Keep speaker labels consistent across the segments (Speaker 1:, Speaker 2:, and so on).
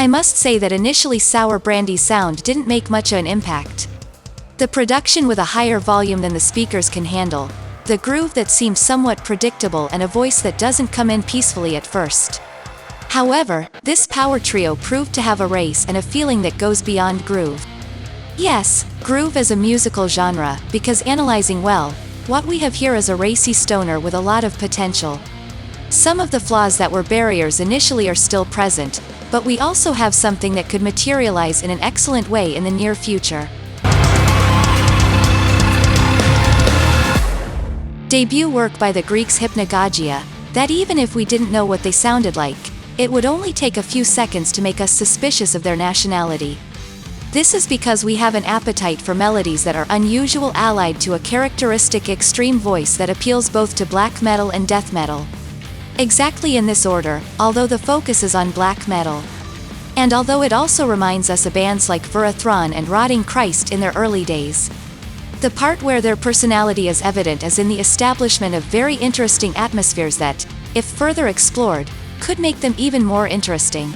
Speaker 1: I must say that initially sour Brandy's sound didn't make much of an impact. The production with a higher volume than the speakers can handle, the groove that seems somewhat predictable, and a voice that doesn't come in peacefully at first. However, this power trio proved to have a race and a feeling that goes beyond groove. Yes, groove as a musical genre, because analyzing well, what we have here is a racy stoner with a lot of potential. Some of the flaws that were barriers initially are still present, but we also have something that could materialize in an excellent way in the near future. Debut work by the Greeks Hypnagogia, that even if we didn't know what they sounded like, it would only take a few seconds to make us suspicious of their nationality. This is because we have an appetite for melodies that are unusual, allied to a characteristic extreme voice that appeals both to black metal and death metal. Exactly in this order, although the focus is on black metal. And although it also reminds us of bands like Veratron and Rotting Christ in their early days. The part where their personality is evident is in the establishment of very interesting atmospheres that, if further explored, could make them even more interesting.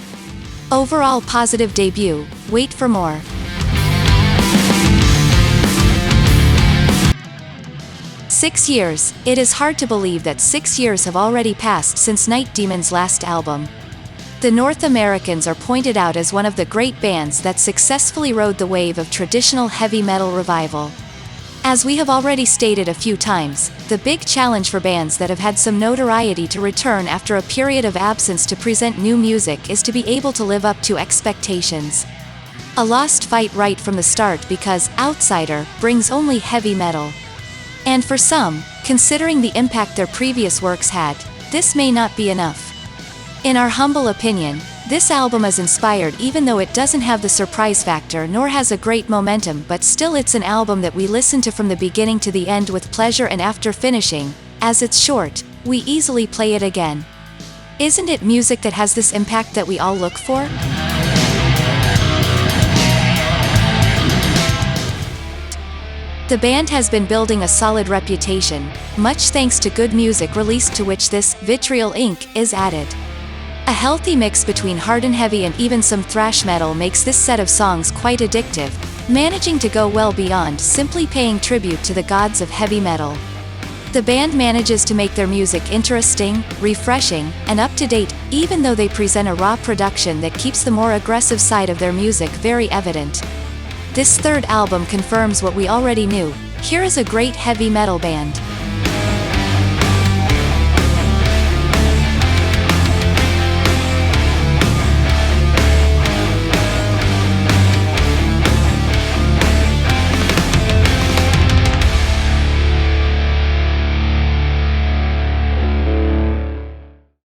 Speaker 1: Overall positive debut, wait for more. "6 years, it is hard to believe that 6 years have already passed since Night Demon's last album. The North Americans are pointed out as one of the great bands that successfully rode the wave of traditional heavy metal revival. As we have already stated a few times, the big challenge for bands that have had some notoriety to return after a period of absence to present new music is to be able to live up to expectations. A lost fight right from the start because Outsider brings only heavy metal. And for some, considering the impact their previous works had, this may not be enough. In our humble opinion, this album is inspired even though it doesn't have the surprise factor nor has a great momentum, but still it's an album that we listen to from the beginning to the end with pleasure, and after finishing, as it's short, we easily play it again. Isn't it music that has this impact that we all look for? The band has been building a solid reputation, much thanks to good music released to which this Vitriol Inc. is added. A healthy mix between hard and heavy and even some thrash metal makes this set of songs quite addictive, managing to go well beyond simply paying tribute to the gods of heavy metal. The band manages to make their music interesting, refreshing, and up-to-date, even though they present a raw production that keeps the more aggressive side of their music very evident. This third album confirms what we already knew: here is a great heavy metal band.